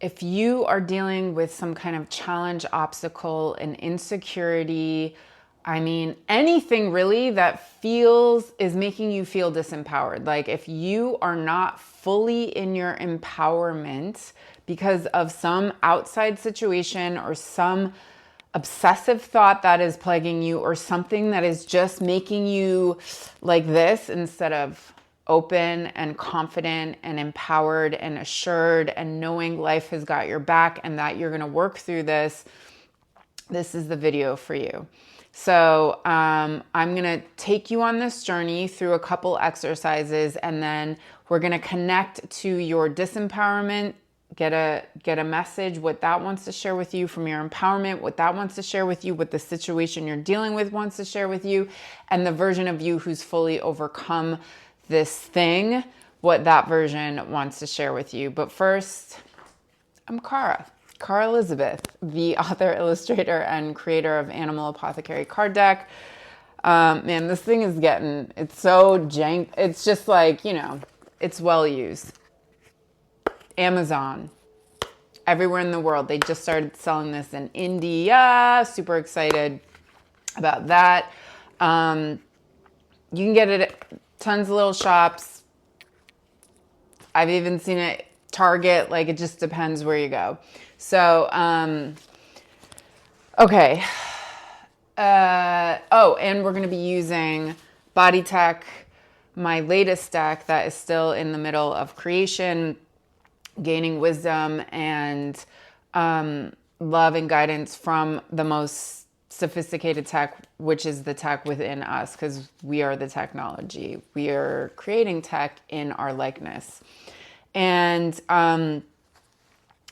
if you are dealing with some kind of challenge, obstacle, an insecurity, I mean, anything really that is making you feel disempowered. Like if you are not fully in your empowerment because of some outside situation or some obsessive thought that is plaguing you or something that is just making you like this instead of open and confident and empowered and assured and knowing life has got your back and that you're going to work through this, this is the video for you. So I'm going to take you on this journey through a couple exercises, and then we're going to connect to your disempowerment, get a message, what that wants to share with you, from your empowerment, what that wants to share with you, what the situation you're dealing with wants to share with you, and the version of you who's fully overcome this thing, what that version wants to share with you. But first, I'm Cara Elizabeth, the author, illustrator, and creator of Animal Apothecary card deck. Man, this thing is it's so jank. It's just like, it's well used. Amazon, everywhere in the world. They just started selling this in India. Super excited about that. You can get it at tons of little shops. I've even seen it at Target. Like, it just depends where you go. So, okay. And we're going to be using Body Tech, my latest deck that is still in the middle of creation, gaining wisdom and love and guidance from the most sophisticated tech, which is the tech within us, because we are the technology. We are creating tech in our likeness. And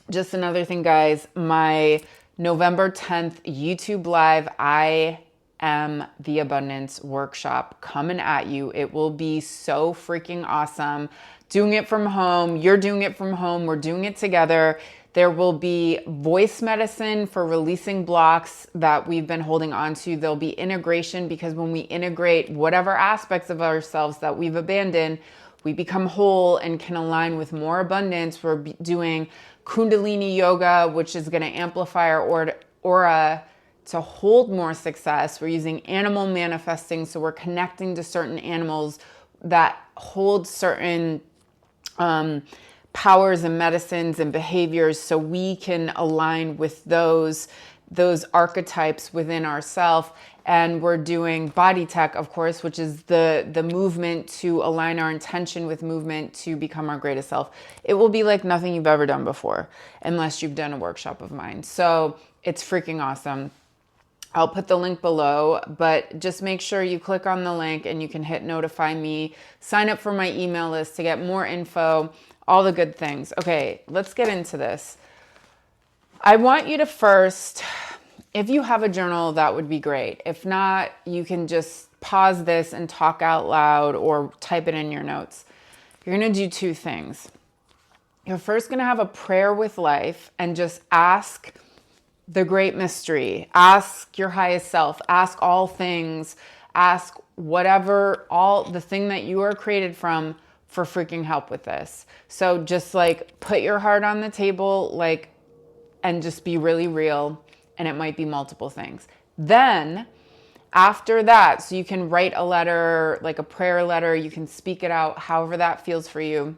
just another thing, guys, my November 10th YouTube Live, I Am the Abundance workshop coming at you. It will be so freaking awesome. Doing it from home. You're doing it from home. We're doing it together. There will be voice medicine for releasing blocks that we've been holding on to. There'll be integration, because when we integrate whatever aspects of ourselves that we've abandoned, we become whole and can align with more abundance. We're doing Kundalini yoga, which is going to amplify our aura to hold more success. We're using animal manifesting, so we're connecting to certain animals that hold certain powers and medicines and behaviors, so we can align with those archetypes within ourselves. And we're doing Body Tech, of course, which is the movement to align our intention with movement to become our greatest self. It will be like nothing you've ever done before, unless you've done a workshop of mine. So it's freaking awesome. I'll put the link below, but just make sure you click on the link and you can hit notify me, sign up for my email list to get more info, all the good things. Okay, let's get into this. I want you to first, if you have a journal, that would be great. If not, you can just pause this and talk out loud or type it in your notes. You're going to do two things. You're first going to have a prayer with life and just ask the great mystery. Ask your highest self. Ask all things. Ask whatever, all the thing that you are created from, for freaking help with this. So just like put your heart on the table, like, and just be really real. And it might be multiple things. Then after that, so you can write a letter, like a prayer letter, you can speak it out, however that feels for you.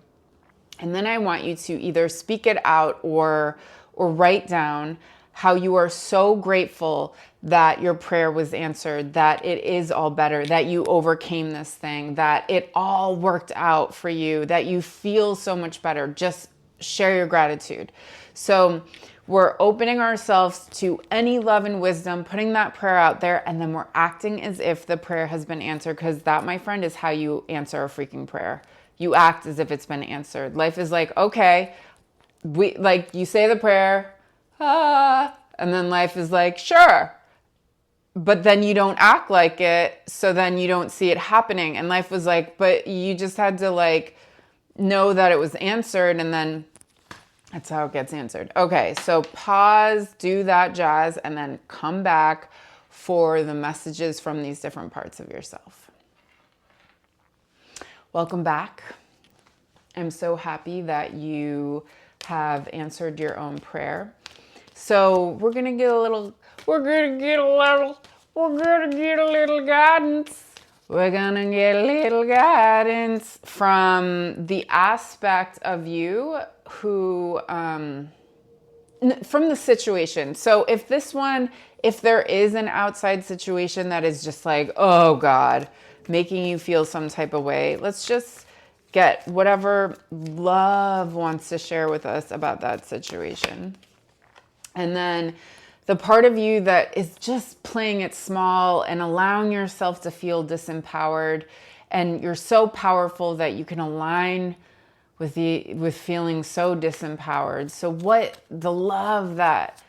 And then I want you to either speak it out or write down how you are so grateful that your prayer was answered, that it is all better, that you overcame this thing, that it all worked out for you, that you feel so much better. Just share your gratitude. So we're opening ourselves to any love and wisdom, putting that prayer out there, and then we're acting as if the prayer has been answered, because that, my friend, is how you answer a freaking prayer. You act as if it's been answered. Life is like, okay, you say the prayer, and then life is like, sure. But then you don't act like it, so then you don't see it happening. And life was like, but you just had to know that it was answered, and then that's how it gets answered. Okay, so pause, do that jazz, and then come back for the messages from these different parts of yourself. Welcome back. I'm so happy that you have answered your own prayer. So we're gonna get a little guidance. We're gonna get a little guidance from the aspect of you who, from the situation. So if there is an outside situation that is just like, oh God, making you feel some type of way, let's just get whatever love wants to share with us about that situation. And then the part of you that is just playing it small and allowing yourself to feel disempowered, and you're so powerful that you can align with feeling so disempowered. So what the love that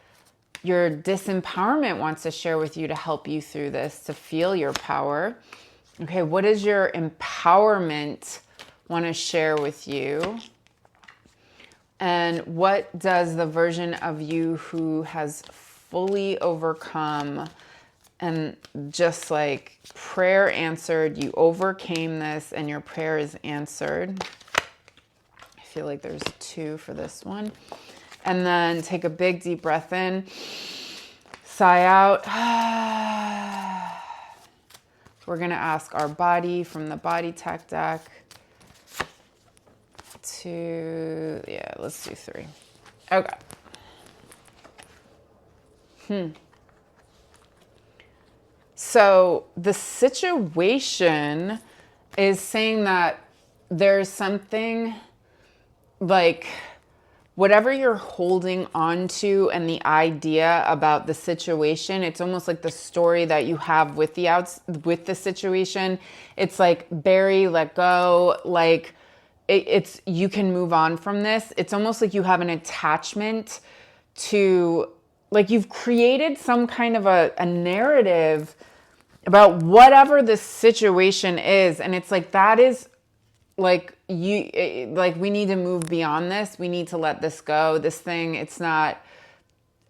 your disempowerment wants to share with you to help you through this, to feel your power. Okay, what does your empowerment want to share with you? And what does the version of you who has fully overcome and just like prayer answered, you overcame this and your prayer is answered? I feel like there's 2 for this one. And then take a big deep breath in, sigh out. We're going to ask our body from the body tech deck let's do 3. Okay. So the situation is saying that there's something like whatever you're holding on to and the idea about the situation, it's almost like the story that you have with the situation. It's like bury, let go, like it's you can move on from this. It's almost like you have an attachment to, like you've created some kind of a narrative about whatever the situation is, and it's like that is like we need to move beyond this. We need to let this go. This thing, it's not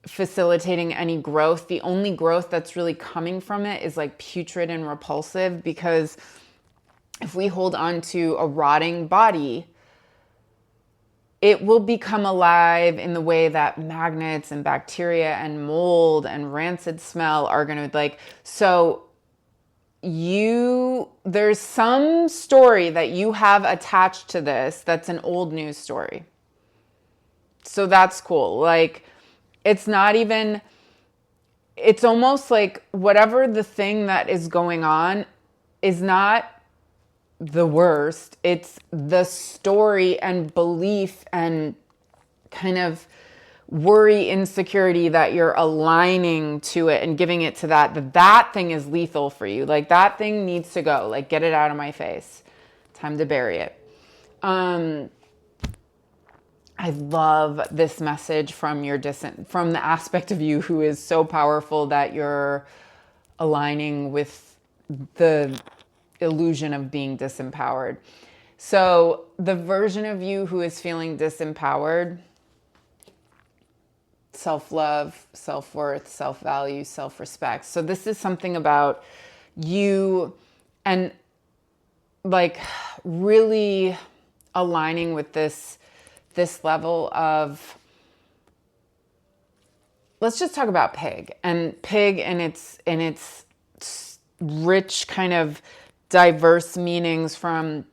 facilitating any growth. The only growth that's really coming from it is like putrid and repulsive, because if we hold on to a rotting body, it will become alive in the way that magnets and bacteria and mold and rancid smell are going to like, so there's some story that you have attached to this that's an old news story. So that's cool. Like, it's not even, it's almost like whatever the thing that is going on is not the worst. It's the story and belief and kind of worry, insecurity that you're aligning to it and giving it to that thing is lethal for you. Like that thing needs to go. Like, get it out of my face. Time to bury it. I love this message from from the aspect of you who is so powerful that you're aligning with the illusion of being disempowered. So the version of you who is feeling disempowered, self-love, self-worth, self-value, self-respect. So this is something about you and like really aligning with this level of, let's just talk about pig and its rich kind of diverse meanings, from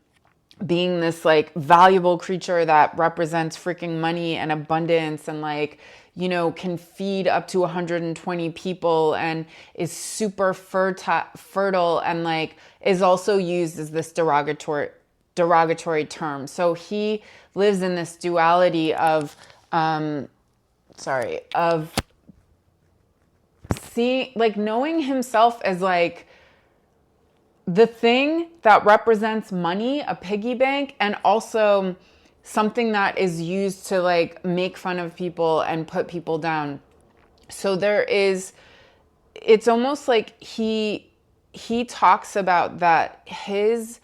being this like valuable creature that represents freaking money and abundance and like, you know, can feed up to 120 people and is super fertile and like is also used as this derogatory term. So he lives in this duality of seeing, like knowing himself as like the thing that represents money, a piggy bank, and also something that is used to like make fun of people and put people down. So it's almost like he talks about that his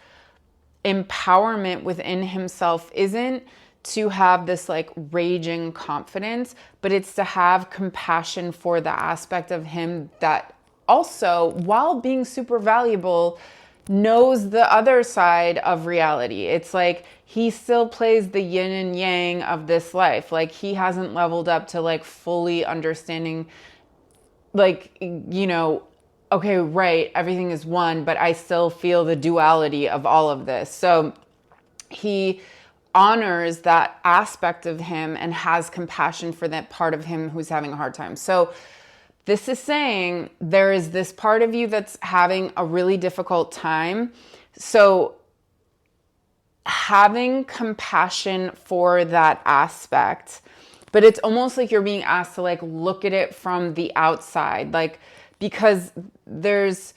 empowerment within himself isn't to have this like raging confidence, but it's to have compassion for the aspect of him that also, while being super valuable, knows the other side of reality. It's like he still plays the yin and yang of this life. Like he hasn't leveled up to like fully understanding, like, okay, right, everything is one, but I still feel the duality of all of this. So he honors that aspect of him and has compassion for that part of him who's having a hard time. So this is saying there is this part of you that's having a really difficult time. So having compassion for that aspect, but it's almost like you're being asked to like look at it from the outside, like, because there's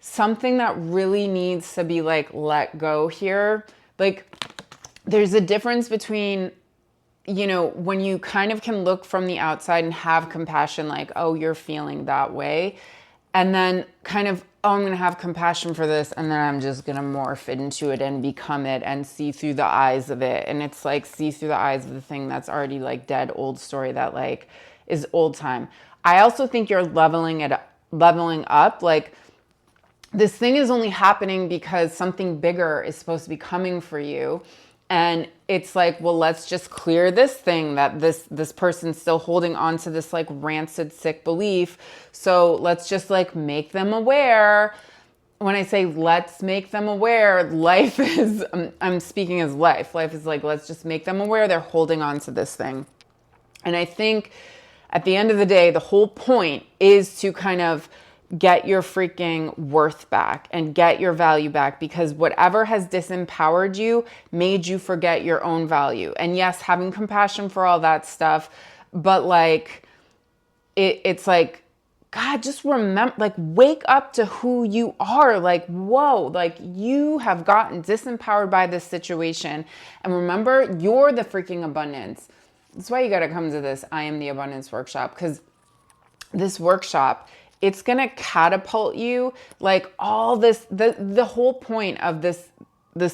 something that really needs to be like let go here. Like there's a difference between, when you kind of can look from the outside and have compassion, like, oh, you're feeling that way. And then kind of, oh, I'm going to have compassion for this. And then I'm just going to morph into it and become it and see through the eyes of it. And it's like, see through the eyes of the thing that's already like dead, old story that like is old time. I also think you're leveling up. Like this thing is only happening because something bigger is supposed to be coming for you. And it's like, well, let's just clear this thing that this person's still holding on to this like rancid, sick belief. So let's just like make them aware. When I say let's make them aware, life is, I'm speaking as life. Life is like, let's just make them aware they're holding on to this thing. And I think at the end of the day, the whole point is to kind of get your freaking worth back and get your value back, because whatever has disempowered you made you forget your own value. And yes, having compassion for all that stuff, but like it's like, God, just remember, like, wake up to who you are. Like, whoa, like you have gotten disempowered by this situation. And remember, you're the freaking abundance. That's why you got to come to this I Am the Abundance workshop, because this workshop, it's going to catapult you. Like all this, the whole point of this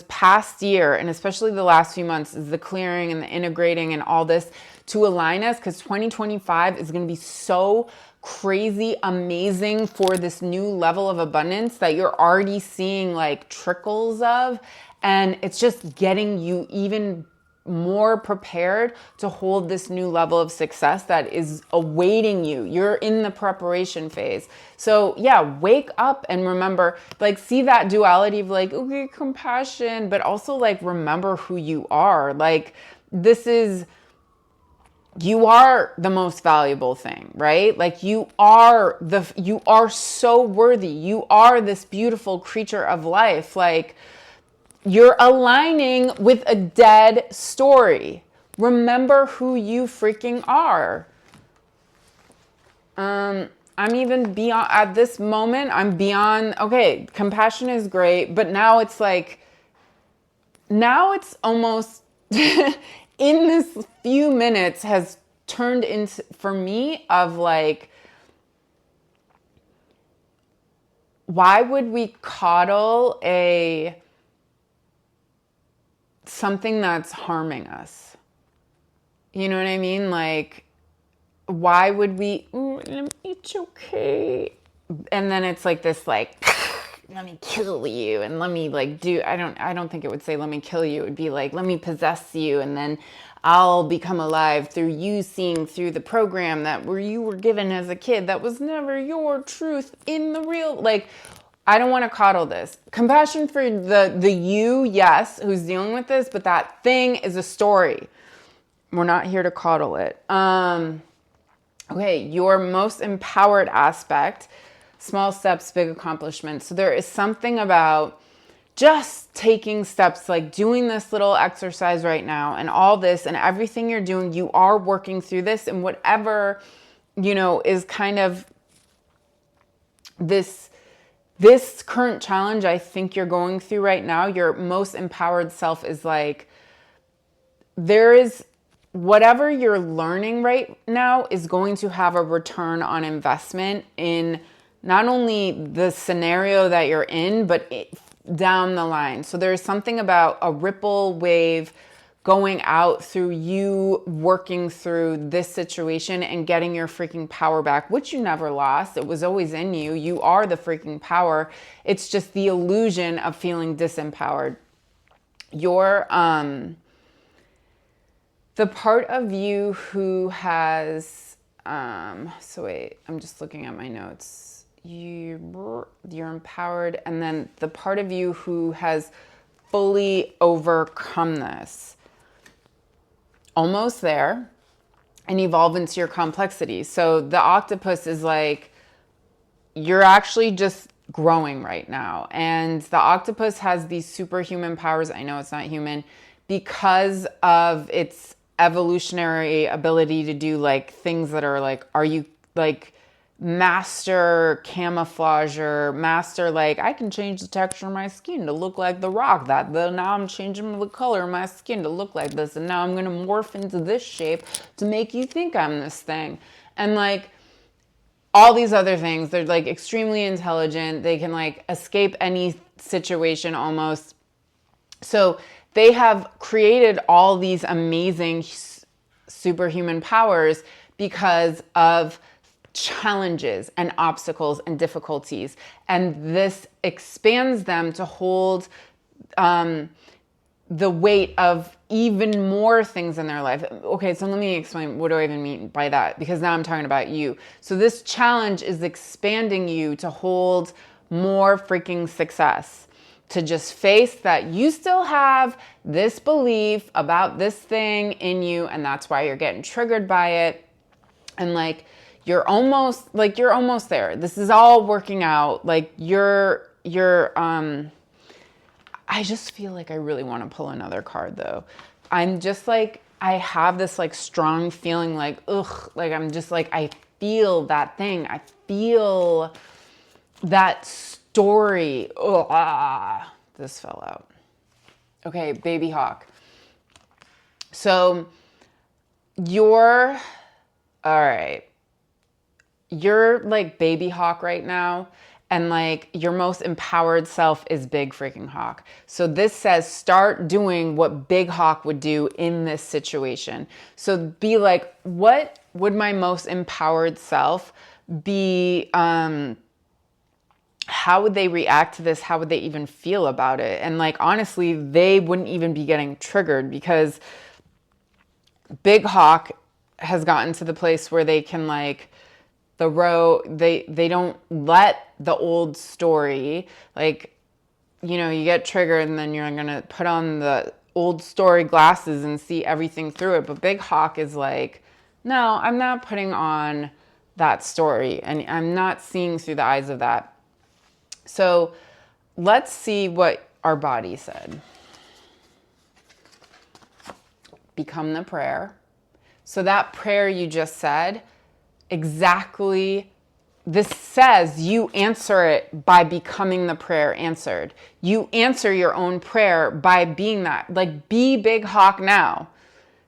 past year, and especially the last few months, is the clearing and the integrating and all this to align us, because 2025 is going to be so crazy amazing for this new level of abundance that you're already seeing like trickles of. And it's just getting you even more prepared to hold this new level of success that is awaiting you. You're in the preparation phase. So yeah, wake up and remember, like, see that duality of like, okay, compassion, but also like, remember who you are. Like you are the most valuable thing, right? Like you are so worthy. You are this beautiful creature of life. Like, you're aligning with a dead story. Remember who you freaking are. I'm even beyond, at this moment, I'm beyond, okay, compassion is great, but now it's like, now it's almost, in this few minutes has turned into, for me, of like, why would we coddle something that's harming us? You know what I mean? Like, why would we, it's okay. And then it's like this, like, let me kill you. And let me like I don't think it would say, let me kill you. It would be like, let me possess you. And then I'll become alive through you seeing through the program that you were given as a kid. That was never your truth in the real, like, I don't want to coddle this. Compassion for the you, yes, who's dealing with this, but that thing is a story. We're not here to coddle it. Okay, your most empowered aspect, small steps, big accomplishments. So there is something about just taking steps, like doing this little exercise right now and all this and everything you're doing, you are working through this, and whatever, is kind of this current challenge I think you're going through right now, your most empowered self is like, there is whatever you're learning right now is going to have a return on investment in not only the scenario that you're in, but down the line. So there's something about a ripple wave going out through you working through this situation and getting your freaking power back, which you never lost. It was always in you. You are the freaking power. It's just the illusion of feeling disempowered. Your, the part of you who has, so wait, I'm just looking at my notes. You're empowered. And then the part of you who has fully overcome this, almost there, and evolve into your complexity. So the octopus is like, you're actually just growing right now. And the octopus has these superhuman powers. I know it's not human, because of its evolutionary ability to do like things that are like, are you like master camouflager, master, like I can change the texture of my skin to look like the rock, that now I'm changing the color of my skin to look like this, and now I'm gonna morph into this shape to make you think I'm this thing. And like all these other things, they're like extremely intelligent, they can like escape any situation almost. So they have created all these amazing superhuman powers because of challenges and obstacles and difficulties. And this expands them to hold the weight of even more things in their life. Okay, so let me explain, what do I even mean by that? Because now I'm talking about you. So this challenge is expanding you to hold more freaking success, to just face that you still have this belief about this thing in you, and that's why you're getting triggered by it. And like, you're almost there. This is all working out. Like I just feel like I really want to pull another card though. I'm just like, I have this like strong feeling like, ugh, like I'm just like, I feel that thing. I feel that story. Ugh, this fell out. Okay, baby hawk. So all right. You're like baby hawk right now, and like your most empowered self is big freaking hawk. So this says start doing what big hawk would do in this situation. So be like, what would my most empowered self be? How would they react to this? How would they even feel about it? And like, honestly, they wouldn't even be getting triggered, because big hawk has gotten to the place where they can like, they don't let the old story, like, you know, you get triggered and then you're gonna put on the old story glasses and see everything through it. But big hawk is like, no, I'm not putting on that story, and I'm not seeing through the eyes of that. So let's see what our body said. Become the prayer. So that prayer you just said, exactly, this says you answer it by becoming the prayer answered. You answer your own prayer by being that. Like, be big hawk now.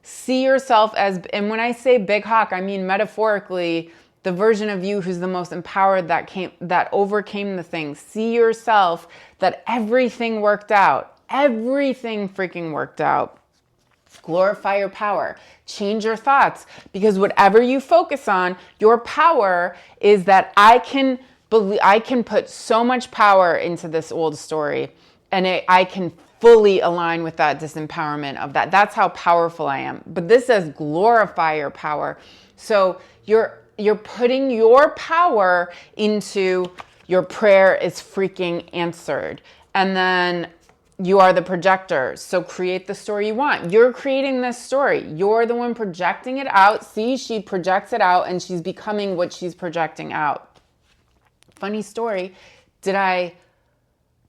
See yourself as, and when I say big hawk, I mean metaphorically, the version of you who's the most empowered, that overcame the thing. See yourself that everything worked out. Everything freaking worked out. Glorify your power. Change your thoughts, because whatever you focus on, your power is that I can put so much power into this old story, and I can fully align with that disempowerment of that. That's how powerful I am. But this says glorify your power. So you're putting your power into your prayer is freaking answered. And then you are the projector. So create the story you want. You're creating this story. You're the one projecting it out. See, she projects it out and she's becoming what she's projecting out. Funny story. Did I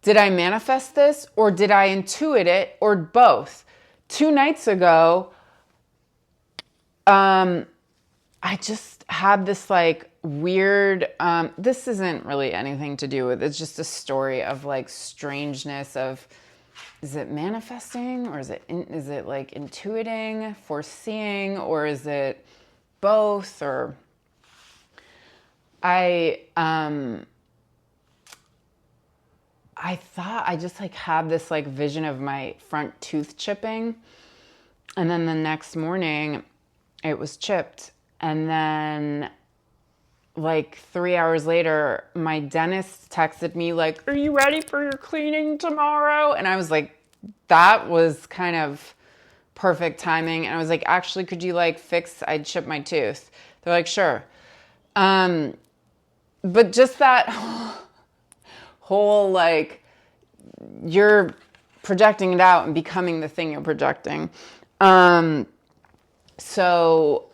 manifest this, or did I intuit it, or both? 2 nights ago, I just had this like weird, this isn't really anything to do with, it's just a story of like strangeness of, is it manifesting, or is it like intuiting, foreseeing, or is it both? Or I thought I just like had this like vision of my front tooth chipping, And then the next morning it was chipped. And then like 3 hours later, my dentist texted me like, "Are you ready for your cleaning tomorrow?" And I was like, that was kind of perfect timing. And I was like, actually, could you like fix, I chipped my tooth. They're like, sure. But just that whole like, you're projecting it out and becoming the thing you're projecting. So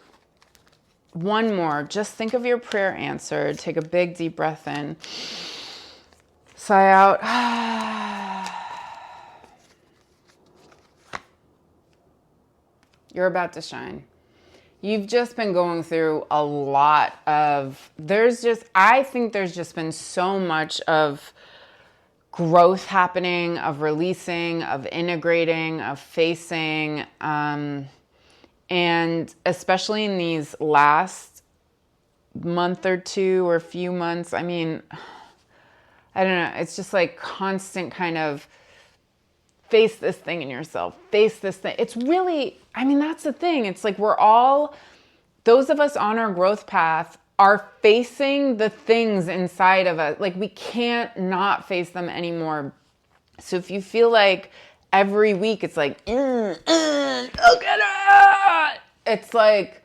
one more, just think of your prayer answered. Take a big deep breath in, sigh out. You're about to shine. You've just been going through a lot of, I think there's just been so much of growth happening, of releasing, of integrating, of facing, and especially in these last month or two or few months, I mean, I don't know, it's just like constant kind of face this thing in yourself, face this thing. It's really, I mean, that's the thing. It's like we're all, those of us on our growth path are facing the things inside of us. Like we can't not face them anymore. So if you feel like every week it's like, it's like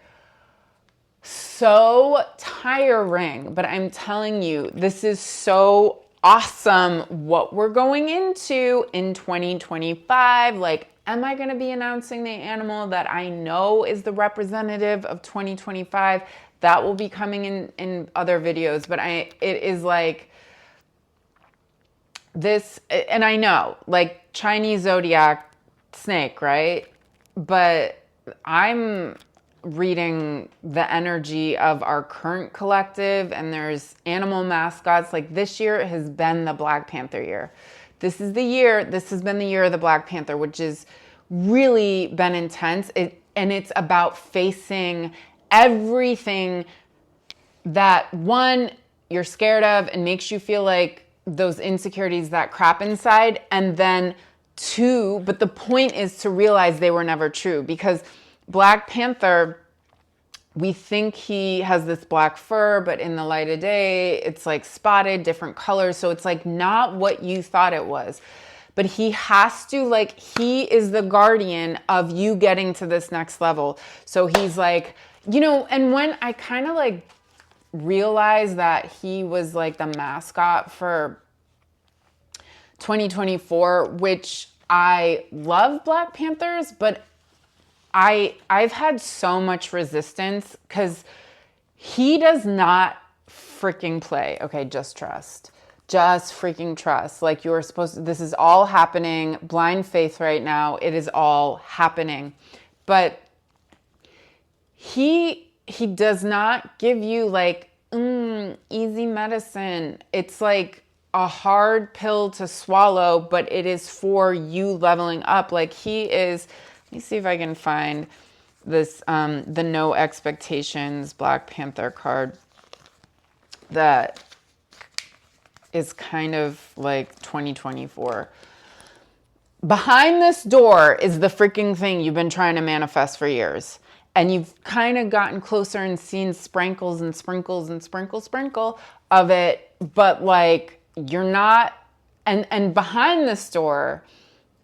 so tiring. But I'm telling you, this is so awesome what we're going into in 2025. Like, am I going to be announcing the animal that I know is the representative of 2025? That will be coming in other videos, but it is like this, and I know, like Chinese zodiac snake, right? But I'm reading the energy of our current collective, and there's animal mascots. Like this year has been the Black Panther year. This has been the year of the Black Panther, which has really been intense. And it's about facing everything that one, you're scared of and makes you feel like those insecurities, that crap inside. And then two, but the point is to realize they were never true, because Black Panther, we think he has this black fur, but in the light of day, it's like spotted, different colors. So it's like not what you thought it was. But he has to, like, he is the guardian of you getting to this next level. So he's like, and when I kind of like realized that he was like the mascot for 2024, which I love Black Panthers, but I've had so much resistance because he does not freaking play. Okay, just trust. Just freaking trust. Like you're supposed to, this is all happening. Blind faith right now. It is all happening. But he does not give you like easy medicine. It's like a hard pill to swallow, but it is for you leveling up. Like he is, let me see if I can find this, the No Expectations Black Panther card that is kind of like 2024. Behind this door is the freaking thing you've been trying to manifest for years. And you've kind of gotten closer and seen sprinkles and sprinkles and sprinkle of it. But like, you're not, and behind this door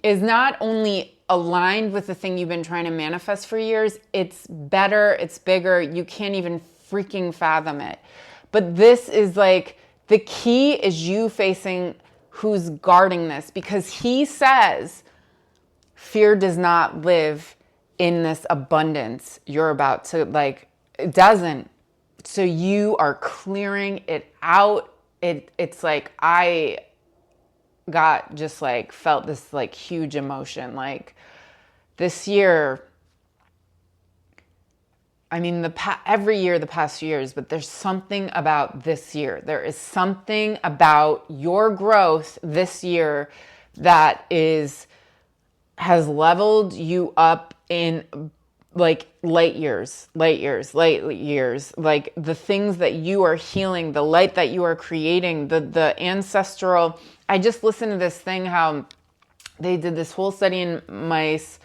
is not only aligned with the thing you've been trying to manifest for years, it's better, it's bigger, you can't even freaking fathom it. But this is like, the key is you facing who's guarding this, because he says fear does not live in this abundance you're about to, like, it doesn't. So you are clearing it out. It's like I got just like felt this like huge emotion. Like this year, I mean, every year, the past few years, but there's something about this year. There is something about your growth this year that has leveled you up in like light years, like the things that you are healing, the light that you are creating, the ancestral. I just listened to this thing, how they did this whole study in mice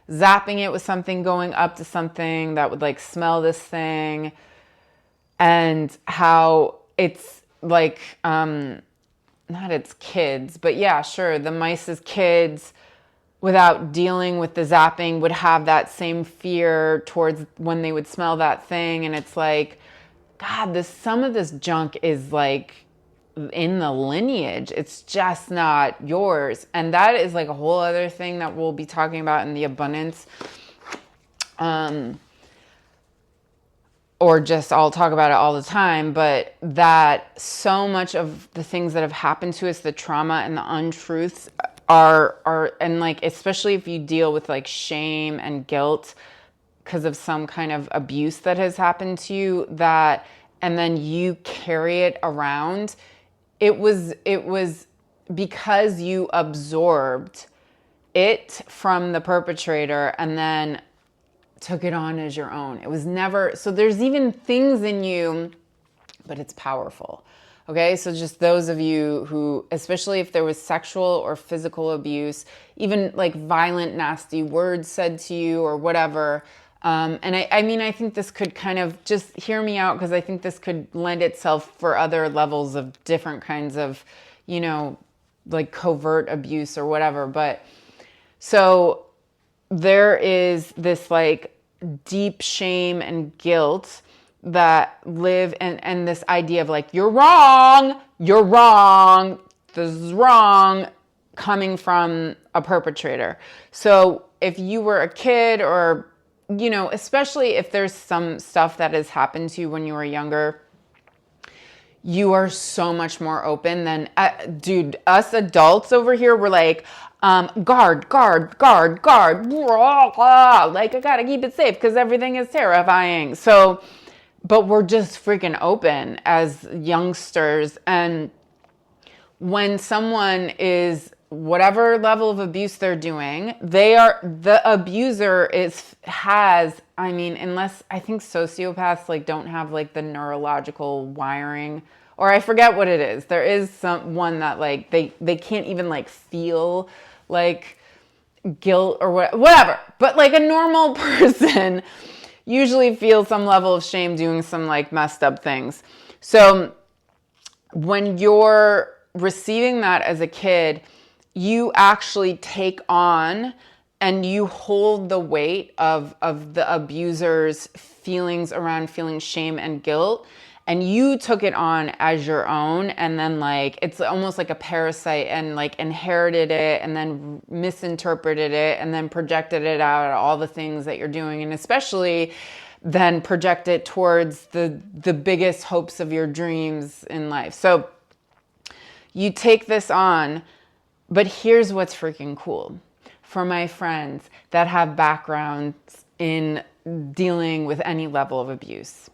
zapping it with something, going up to something that would like smell this thing, and how it's like, not its kids, but yeah, sure, the mice's kids, without dealing with the zapping, would have that same fear towards when they would smell that thing. And it's like, God, some of this junk is like in the lineage. It's just not yours. And that is like a whole other thing that we'll be talking about in the abundance. Or just I'll talk about it all the time, but that so much of the things that have happened to us, the trauma and the untruths are, and like, especially if you deal with like shame and guilt because of some kind of abuse that has happened to you, that, and then you carry it around. It was because you absorbed it from the perpetrator and then took it on as your own. It was never, so there's even things in you, but it's powerful. Okay, so just those of you who, especially if there was sexual or physical abuse, even like violent, nasty words said to you or whatever. And I mean, I think this could kind of, just hear me out, because I think this could lend itself for other levels of different kinds of, you know, like covert abuse or whatever. But so there is this like deep shame and guilt that live, and this idea of like, you're wrong, this is wrong, coming from a perpetrator. So if you were a kid, or, you know, especially if there's some stuff that has happened to you when you were younger, you are so much more open than, dude, us adults over here, we're like, guard, like, I gotta keep it safe because everything is terrifying. So, but we're just freaking open as youngsters. And when someone is, whatever level of abuse they're doing, the abuser I mean, unless, I think sociopaths like don't have like the neurological wiring, or I forget what it is. There is one that like, they can't even like feel like guilt or whatever. But like a normal person usually feels some level of shame doing some like messed up things. So when you're receiving that as a kid, you actually take on and you hold the weight of the abuser's feelings around feeling shame and guilt. And you took it on as your own, and then like, it's almost like a parasite, and like inherited it and then misinterpreted it and then projected it out at all the things that you're doing. And especially then project it towards the biggest hopes of your dreams in life. So you take this on, but here's what's freaking cool. For my friends that have backgrounds in dealing with any level of abuse.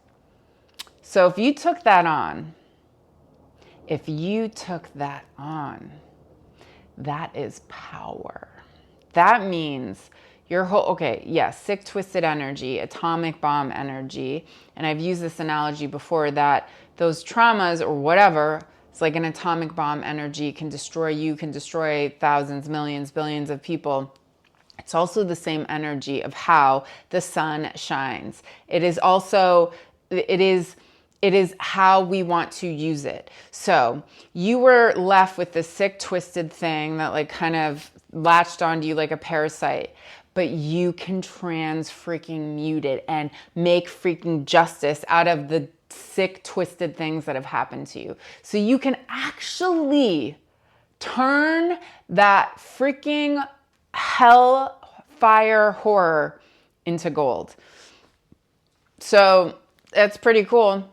So if you took that on, that is power. That means your whole, sick, twisted energy, atomic bomb energy. And I've used this analogy before, that those traumas or whatever, it's like an atomic bomb energy, can destroy you, can destroy thousands, millions, billions of people. It's also the same energy of how the sun shines. It is how we want to use it. So you were left with this sick, twisted thing that like kind of latched onto you like a parasite, but you can freaking mute it and make freaking justice out of the sick, twisted things that have happened to you. So you can actually turn that freaking hellfire horror into gold. So that's pretty cool.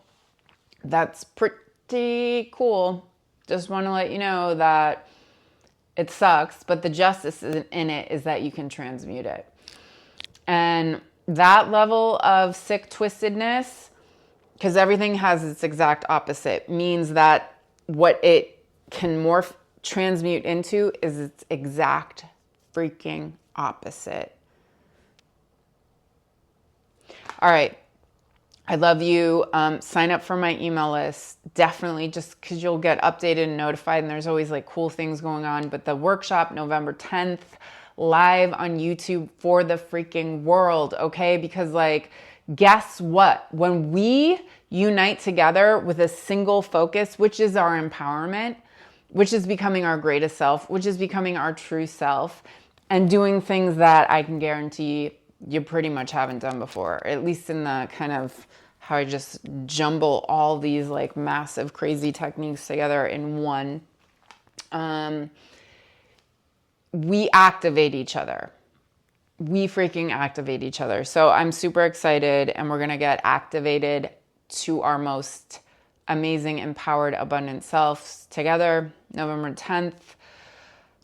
Just want to let you know that it sucks, but the justice in it is that you can transmute it. And that level of sick twistedness, because everything has its exact opposite, means that what it can transmute into is its exact freaking opposite. All right. I love you. Sign up for my email list. Definitely, just because you'll get updated and notified, and there's always like cool things going on. But the workshop, November 10th, live on YouTube for the freaking world, okay? Because like, guess what? When we unite together with a single focus, which is our empowerment, which is becoming our greatest self, which is becoming our true self, and doing things that I can guarantee you pretty much haven't done before, at least in the kind of how I just jumble all these like massive crazy techniques together in one. We activate each other. We freaking activate each other. So I'm super excited, and we're going to get activated to our most amazing, empowered, abundant selves together. November 10th,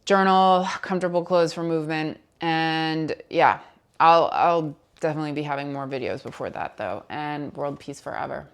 journal, comfortable clothes for movement. And yeah, I'll definitely be having more videos before that though. And world peace forever.